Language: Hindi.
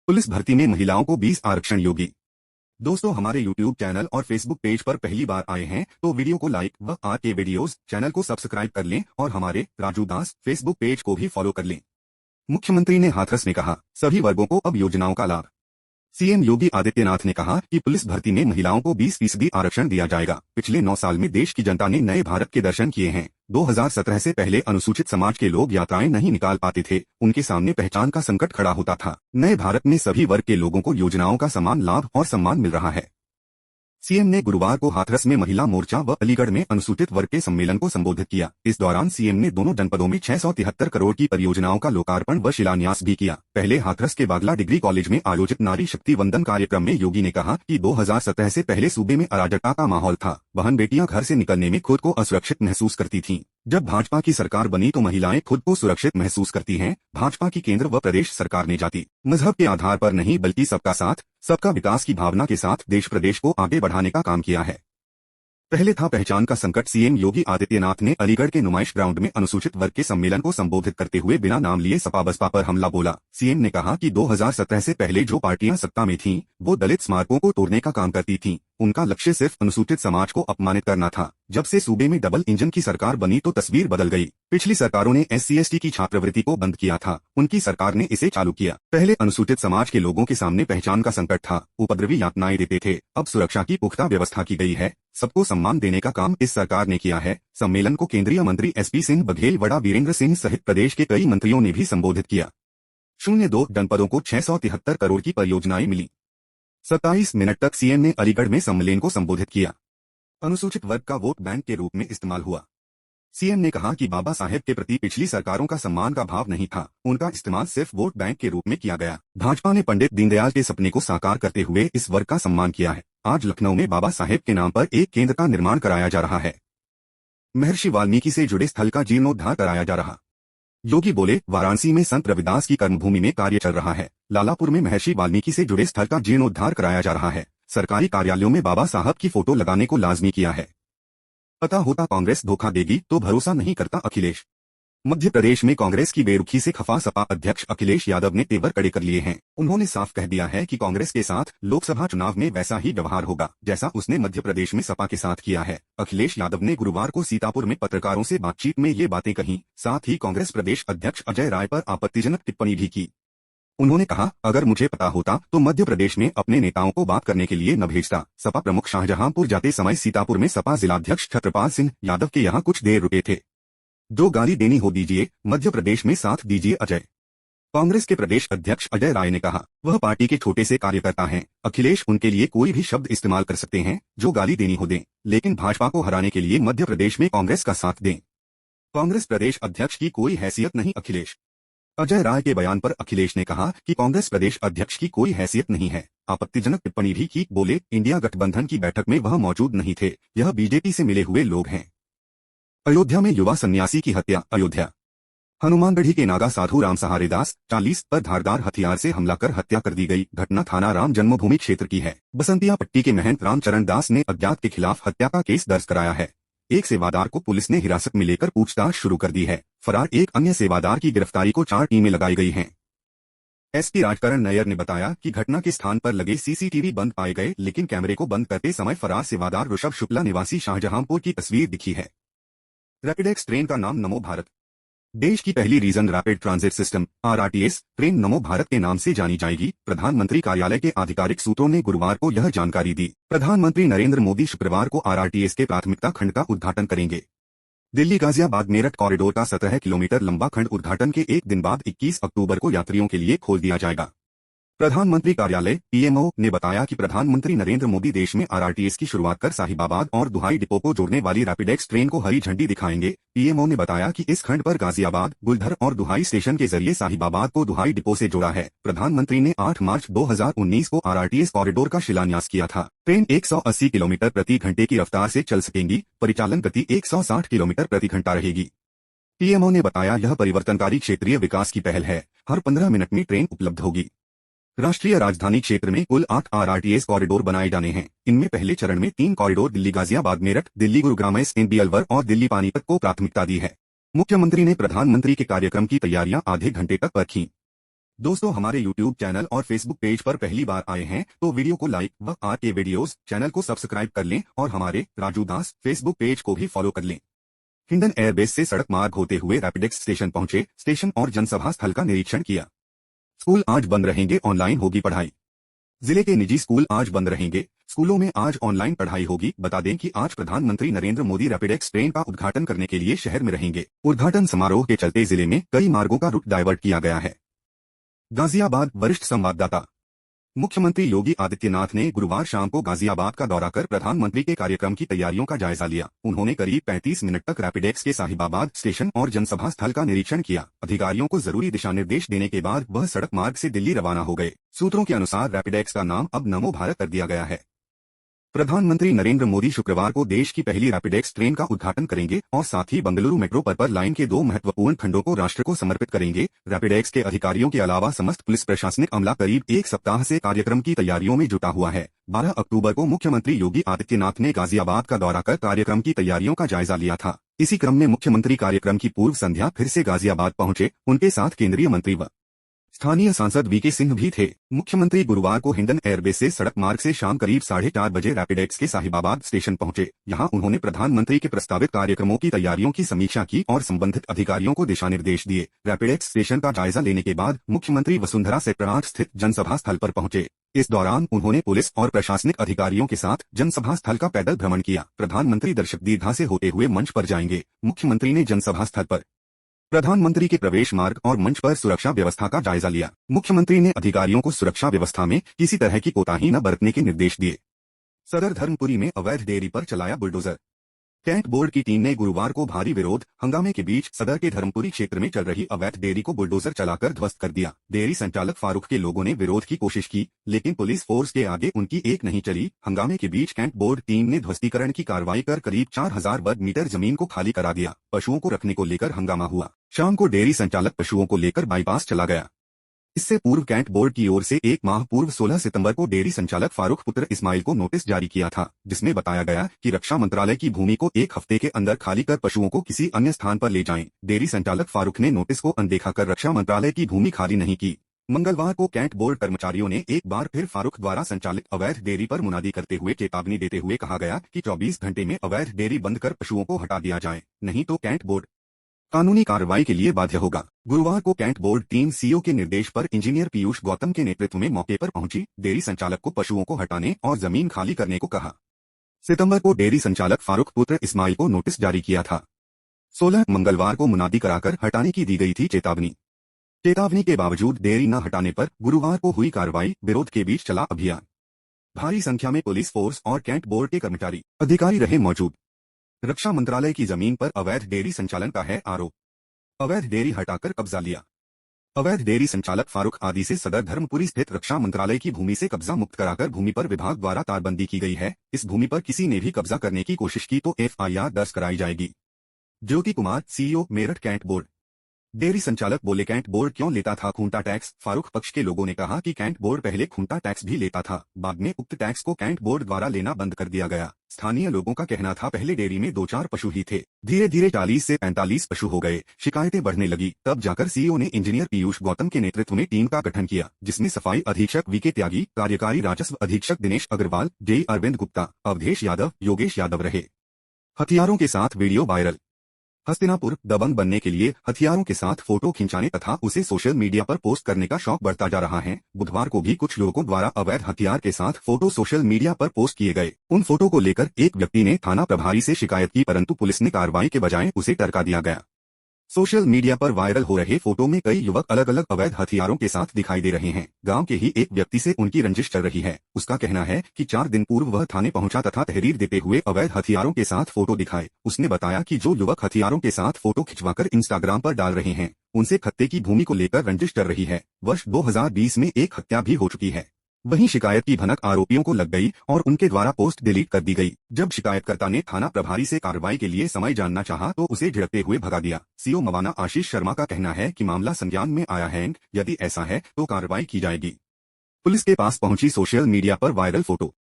पुलिस भर्ती में महिलाओं को 20 आरक्षण योगी। दोस्तों, हमारे YouTube चैनल और Facebook पेज पर पहली बार आए हैं तो वीडियो को लाइक व आर के वीडियोस चैनल को सब्सक्राइब कर लें और हमारे राजू दास Facebook पेज को भी फॉलो कर लें। मुख्यमंत्री ने हाथरस में कहा, सभी वर्गों को अब योजनाओं का लाभ। सीएम योगी आदित्यनाथ ने कहा कि पुलिस भर्ती में महिलाओं को 20% आरक्षण दिया जाएगा। पिछले 9 साल में देश की जनता ने नए भारत के दर्शन किए हैं। 2017 से पहले अनुसूचित समाज के लोग यात्राएं नहीं निकाल पाते थे, उनके सामने पहचान का संकट खड़ा होता था। नए भारत में सभी वर्ग के लोगों को योजनाओं का समान लाभ और सम्मान मिल रहा है। सीएम ने गुरुवार को हाथरस में महिला मोर्चा व अलीगढ़ में अनुसूचित वर्ग के सम्मेलन को संबोधित किया। इस दौरान सीएम ने दोनों जनपदों में 673 करोड़ की परियोजनाओं का लोकार्पण व शिलान्यास भी किया। पहले हाथरस के बागला डिग्री कॉलेज में आयोजित नारी शक्ति वंदन कार्यक्रम में योगी ने कहा कि 2017 से पहले सूबे में अराजकता का माहौल था। बहन बेटियां घर से निकलने में खुद को असुरक्षित महसूस करती थीं। जब भाजपा की सरकार बनी तो महिलाएं खुद को सुरक्षित महसूस करती हैं। भाजपा की केंद्र व प्रदेश सरकार ने जाति मजहब के आधार पर नहीं बल्कि सबका साथ सबका विकास की भावना के साथ देश प्रदेश को आगे बढ़ाने का काम किया है। पहले था पहचान का संकट। सीएम योगी आदित्यनाथ ने अलीगढ़ के नुमाइश ग्राउंड में अनुसूचित वर्ग के सम्मेलन को संबोधित करते हुए बिना नाम लिए सपा बसपा पर हमला बोला। सीएम ने कहा कि 2017 से पहले जो पार्टियां सत्ता में थीं, वो दलित स्मारकों को तोड़ने का काम करती थीं। उनका लक्ष्य सिर्फ अनुसूचित समाज को अपमानित करना था। जब से सूबे में डबल इंजन की सरकार बनी तो तस्वीर बदल गई। पिछली सरकारों ने SC/ST की छात्रवृत्ति को बंद किया था, उनकी सरकार ने इसे चालू किया। पहले अनुसूचित समाज के लोगों के सामने पहचान का संकट था, उपद्रवी यातनाएं देते थे। अब सुरक्षा की पुख्ता व्यवस्था की गई है। सबको सम्मान देने का काम इस सरकार ने किया है। सम्मेलन को केंद्रीय मंत्री SP सिंह बघेल, वड़ा वीरेंद्र सिंह सहित प्रदेश के कई मंत्रियों ने भी संबोधित किया। 02 जनपदों को 673 करोड़ की परियोजनाएं मिली। 27 मिनट तक सीएम ने अलीगढ़ में सम्मेलन को संबोधित किया। अनुसूचित वर्ग का वोट बैंक के रूप में इस्तेमाल हुआ। सीएम ने कहा कि बाबा साहेब के प्रति पिछली सरकारों का सम्मान का भाव नहीं था, उनका इस्तेमाल सिर्फ वोट बैंक के रूप में किया गया। भाजपा ने पंडित दीनदयाल के सपने को साकार करते हुए इस वर्ग का सम्मान किया है। आज लखनऊ में बाबा साहेब के नाम पर एक केंद्र का निर्माण कराया जा रहा है। महर्षि वाल्मीकि से जुड़े स्थल का जीर्णोद्धार कराया जा रहा। योगी बोले, वाराणसी में संत रविदास की कर्मभूमि में कार्य चल रहा है। लालापुर में महर्षि वाल्मीकि से जुड़े स्थल का जीर्णोद्धार कराया जा रहा है। सरकारी कार्यालयों में बाबा साहब की फोटो लगाने को लाजमी किया है। पता होता कांग्रेस धोखा देगी तो भरोसा नहीं करता अखिलेश। मध्य प्रदेश में कांग्रेस की बेरुखी से खफा सपा अध्यक्ष अखिलेश यादव ने तेवर कड़े कर लिए हैं। उन्होंने साफ कह दिया है कि कांग्रेस के साथ लोकसभा चुनाव में वैसा ही व्यवहार होगा जैसा उसने मध्य प्रदेश में सपा के साथ किया है। अखिलेश यादव ने गुरुवार को सीतापुर में पत्रकारों से बातचीत में ये बातें कही। साथ ही कांग्रेस प्रदेश अध्यक्ष अजय राय पर आपत्तिजनक टिप्पणी भी की। उन्होंने कहा, अगर मुझे पता होता तो मध्य प्रदेश में अपने नेताओं को बात करने के लिए न भेजता। सपा प्रमुख शाहजहांपुर जाते समय सीतापुर में सपा जिलाध्यक्ष छत्रपाल सिंह यादव के यहाँ कुछ देर रुके थे। जो गाली देनी हो दीजिए, मध्य प्रदेश में साथ दीजिए अजय। कांग्रेस के प्रदेश अध्यक्ष अजय राय ने कहा, वह पार्टी के छोटे से कार्यकर्ता हैं। अखिलेश उनके लिए कोई भी शब्द इस्तेमाल कर सकते हैं, जो गाली देनी हो दें, लेकिन भाजपा को हराने के लिए मध्य प्रदेश में कांग्रेस का साथ दें। कांग्रेस प्रदेश अध्यक्ष की कोई हैसियत नहीं। अखिलेश अजय राय के बयान पर अखिलेश ने कहा कि कांग्रेस प्रदेश अध्यक्ष की कोई हैसियत नहीं है। आपत्तिजनक टिप्पणी भी की। बोले, इंडिया गठबंधन की बैठक में वह मौजूद नहीं थे, यह बीजेपी से मिले हुए लोग हैं। अयोध्या में युवा सन्यासी की हत्या। अयोध्या हनुमानगढ़ी के नागा साधु राम सहारे दास 40 पर धारदार हथियार से हमला कर हत्या कर दी गई। घटना थाना राम जन्मभूमि क्षेत्र की है। बसंतिया पट्टी के महंत रामचरण दास ने अज्ञात के खिलाफ हत्या का केस दर्ज कराया है। एक सेवादार को पुलिस ने हिरासत में लेकर पूछताछ शुरू कर दी है। फरार एक अन्य सेवादार की गिरफ्तारी को 4 टीमें लगाई गई हैं। SP राजकरण नैयर ने बताया कि घटना के स्थान पर लगे CCTV बंद पाए गए, लेकिन कैमरे को बंद करते समय फरार सेवादार ऋषभ शुक्ला निवासी शाहजहांपुर की तस्वीर दिखी है। रैपिडेक्स ट्रेन का नाम नमो भारत। देश की पहली region rapid transit system RRTS train Namo Bharat के नाम से जानी जाएगी। प्रधानमंत्री कार्यालय के आधिकारिक सूत्रों ने गुरुवार को यह जानकारी दी। प्रधानमंत्री नरेंद्र मोदी शुक्रवार को RRTS के प्राथमिकता खंड का उद्घाटन करेंगे। दिल्ली गाजियाबाद मेरठ कॉरिडोर का 17 किलोमीटर लंबा खंड उद्घाटन के एक दिन बाद 21 अक्टूबर को यात्रियों के लिए खोल दिया जाएगा। प्रधानमंत्री कार्यालय PMO ने बताया कि प्रधानमंत्री नरेंद्र मोदी देश में RRTS की शुरुआत कर साहिबाबाद और दुहाई डिपो को जोड़ने वाली रैपिडेक्स ट्रेन को हरी झंडी दिखाएंगे। PMO ने बताया कि इस खंड पर गाजियाबाद, गुलधर और दुहाई स्टेशन के जरिए साहिबाबाद को दुहाई डिपो से जोड़ा है। प्रधानमंत्री ने 8 मार्च 2019 को RRTS कॉरिडोर का शिलान्यास किया था। ट्रेन 180 किलोमीटर प्रति घंटे की रफ्तार से चल सकेंगी। परिचालन गति 160 किलोमीटर प्रति घंटा रहेगी। PMO ने बताया, यह परिवर्तनकारी क्षेत्रीय विकास की पहल है। हर 15 मिनट में ट्रेन उपलब्ध होगी। राष्ट्रीय राजधानी क्षेत्र में कुल 8 RRTS कॉरिडोर बनाए जाने हैं। इनमें पहले चरण में 3 कॉरिडोर दिल्ली गाजियाबाद मेरठ, दिल्ली गुरुग्राम SNB अलवर और दिल्ली पानीपत को प्राथमिकता दी है। मुख्यमंत्री ने प्रधानमंत्री के कार्यक्रम की तैयारियां आधे घंटे तक परखीं। दोस्तों हमारे YouTube चैनल और Facebook पेज पर पहली बार आए हैं तो वीडियो को लाइक व आर के वीडियोस चैनल को सब्सक्राइब कर लें और हमारे राजू दास Facebook पेज को भी फॉलो कर लें। हिंडन एयरबेस से सड़क मार्ग होते हुए रैपिडेक्स स्टेशन पहुंचे, स्टेशन और जनसभा स्थल का निरीक्षण किया। स्कूल आज बंद रहेंगे, ऑनलाइन होगी पढ़ाई। जिले के निजी स्कूल आज बंद रहेंगे, स्कूलों में आज ऑनलाइन पढ़ाई होगी। बता दें कि आज प्रधानमंत्री नरेंद्र मोदी रैपिडेक्स ट्रेन का उद्घाटन करने के लिए शहर में रहेंगे। उद्घाटन समारोह के चलते जिले में कई मार्गों का रूट डायवर्ट किया गया है। गाजियाबाद वरिष्ठ संवाददाता। मुख्यमंत्री योगी आदित्यनाथ ने गुरुवार शाम को गाजियाबाद का दौरा कर प्रधानमंत्री के कार्यक्रम की तैयारियों का जायजा लिया। उन्होंने करीब 35 मिनट तक रैपिडेक्स के साहिबाबाद स्टेशन और जनसभा स्थल का निरीक्षण किया। अधिकारियों को जरूरी दिशा निर्देश देने के बाद वह सड़क मार्ग से दिल्ली रवाना हो गए। सूत्रों के अनुसार रैपिडेक्स का नाम अब नमो भारत कर दिया गया है। प्रधानमंत्री नरेंद्र मोदी शुक्रवार को देश की पहली रैपिडेक्स ट्रेन का उद्घाटन करेंगे और साथ ही बंगलुरु मेट्रो पर्पल लाइन के 2 महत्वपूर्ण खंडों को राष्ट्र को समर्पित करेंगे। रैपिडेक्स के अधिकारियों के अलावा समस्त पुलिस प्रशासनिक अमला करीब 1 सप्ताह से कार्यक्रम की तैयारियों में जुटा हुआ है। 12 अक्टूबर को मुख्यमंत्री योगी आदित्यनाथ ने गाजियाबाद का दौरा कर कार्यक्रम की तैयारियों का जायजा लिया था। इसी क्रम में मुख्यमंत्री कार्यक्रम की पूर्व संध्या फिर से गाजियाबाद पहुंचे। उनके साथ केंद्रीय मंत्री व स्थानीय सांसद वीके सिंह भी थे। मुख्यमंत्री गुरुवार को हिंडन एयरबेस से सड़क मार्ग से शाम करीब 4:30 बजे रैपिडेक्स के साहिबाबाद स्टेशन पहुंचे। यहां उन्होंने प्रधानमंत्री के प्रस्तावित कार्यक्रमों की तैयारियों की समीक्षा की और संबंधित अधिकारियों को दिशा निर्देश दिए। रैपिडेक्स स्टेशन का जायजा लेने के बाद मुख्यमंत्री वसुंधरा सेक्टर 8 स्थित जनसभा स्थल पर पहुंचे। इस दौरान उन्होंने पुलिस और प्रशासनिक अधिकारियों के साथ जनसभा स्थल का पैदल भ्रमण किया। प्रधानमंत्री दर्शक दीर्घा से होते हुए मंच पर जाएंगे। मुख्यमंत्री ने जनसभा स्थल पर प्रधानमंत्री के प्रवेश मार्ग और मंच पर सुरक्षा व्यवस्था का जायजा लिया। मुख्यमंत्री ने अधिकारियों को सुरक्षा व्यवस्था में किसी तरह की कोताही न बरतने के निर्देश दिए। सदर धर्मपुरी में अवैध डेयरी पर चलाया बुलडोजर। कैंट बोर्ड की टीम ने गुरुवार को भारी विरोध हंगामे के बीच सदर के धर्मपुरी क्षेत्र में चल रही अवैध डेयरी को बुलडोजर चलाकर ध्वस्त कर दिया। डेयरी संचालक फारूक के लोगों ने विरोध की कोशिश की, लेकिन पुलिस फोर्स के आगे उनकी एक नहीं चली। हंगामे के बीच कैंट बोर्ड टीम ने ध्वस्तीकरण की कार्रवाई कर करीब 4000 वर्ग मीटर जमीन को खाली करा दिया। पशुओं को रखने को लेकर हंगामा हुआ। शाम को डेयरी संचालक पशुओं को लेकर बाईपास चला गया। इससे पूर्व कैंट बोर्ड की ओर से 1 माह पूर्व 16 सितंबर को डेयरी संचालक फारूक पुत्र इस्माइल को नोटिस जारी किया था, जिसमें बताया गया कि रक्षा मंत्रालय की भूमि को 1 हफ्ते के अंदर खाली कर पशुओं को किसी अन्य स्थान पर ले जाएं। डेयरी संचालक फारूक ने नोटिस को अनदेखा कर रक्षा मंत्रालय की भूमि खाली नहीं की। मंगलवार को कैंट बोर्ड कर्मचारियों ने एक बार फिर फारूक द्वारा संचालित अवैध डेयरी पर मुनादी करते हुए चेतावनी देते हुए कहा गया कि 24 घंटे में अवैध डेयरी बंद कर पशुओं को हटा दिया जाए, नहीं तो कैंट बोर्ड कानूनी कार्रवाई के लिए बाध्य होगा। गुरुवार को कैंट बोर्ड टीम सीईओ के निर्देश पर इंजीनियर पीयूष गौतम के नेतृत्व में मौके पर पहुंची। डेयरी संचालक को पशुओं को हटाने और जमीन खाली करने को कहा। सितंबर को डेयरी संचालक फारूक पुत्र इस्माइल को नोटिस जारी किया था। 16 मंगलवार को मुनादी कराकर हटाने की दी गई थी चेतावनी के बावजूद डेयरी न हटाने पर गुरुवार को हुई कार्रवाई। विरोध के बीच चला अभियान। भारी संख्या में पुलिस फोर्स और कैंट बोर्ड के कर्मचारी अधिकारी रहे मौजूद। रक्षा मंत्रालय की जमीन पर अवैध डेयरी संचालन का है आरोप। अवैध डेयरी हटाकर कब्जा लिया। अवैध डेयरी संचालक फारूक आदि से सदर धर्मपुरी स्थित रक्षा मंत्रालय की भूमि से कब्जा मुक्त कराकर भूमि पर विभाग द्वारा तारबंदी की गई है। इस भूमि पर किसी ने भी कब्जा करने की कोशिश की तो FIR दर्ज कराई जाएगी। Jyoti Kumar, CEO, Meerut cantt board. Dairy संचालक बोले, कैंट बोर्ड क्यों लेता था खूंटा टैक्स? फारूक पक्ष के लोगों ने कहा कि कैंट बोर्ड पहले खूंटा टैक्स भी लेता था, बाद में उक्त टैक्स को कैंट बोर्ड द्वारा लेना बंद कर दिया गया। स्थानीय लोगों का कहना था पहले डेयरी में 2-4 पशु ही थे, धीरे धीरे 40 से 45 पशु हो गए। शिकायतें बढ़ने लगी, तब जाकर CEO ने इंजीनियर पीयूष गौतम के नेतृत्व में टीम का गठन किया, जिसमें सफाई अधीक्षक वीके त्यागी, कार्यकारी राजस्व अधीक्षक दिनेश अग्रवाल, JE अरविंद गुप्ता, अवधेश यादव, योगेश यादव रहे। हथियारों के साथ वीडियो वायरल। हस्तिनापुर दबंग बनने के लिए हथियारों के साथ फोटो खिंचाने तथा उसे सोशल मीडिया पर पोस्ट करने का शौक बढ़ता जा रहा है। बुधवार को भी कुछ लोगों द्वारा अवैध हथियार के साथ फोटो सोशल मीडिया पर पोस्ट किए गए। उन फोटो को लेकर एक व्यक्ति ने थाना प्रभारी से शिकायत की, परंतु पुलिस ने कार्रवाई के बजाय उसे टरका दिया गया। सोशल मीडिया पर वायरल हो रहे फोटो में कई युवक अलग अलग अवैध हथियारों के साथ दिखाई दे रहे हैं। गांव के ही एक व्यक्ति से उनकी रंजिश चल रही है। उसका कहना है कि 4 दिन पूर्व वह थाने पहुंचा तथा तहरीर देते हुए अवैध हथियारों के साथ फोटो दिखाए। उसने बताया कि जो युवक हथियारों के साथ फोटो खिंचवाकर इंस्टाग्राम पर डाल रहे हैं, उनसे खत्ते की भूमि को लेकर रंजिश चल रही है। वर्ष 2020 में एक हत्या भी हो चुकी है। वहीं शिकायत की भनक आरोपियों को लग गई और उनके द्वारा पोस्ट डिलीट कर दी गई। जब शिकायतकर्ता ने थाना प्रभारी से कार्रवाई के लिए समय जानना चाहा तो उसे झिड़कते हुए भगा दिया। सीओ मवाना आशीष शर्मा का कहना है कि मामला संज्ञान में आया है, यदि ऐसा है तो कार्रवाई की जाएगी। पुलिस के पास पहुंची सोशल मीडिया पर वायरल फोटो।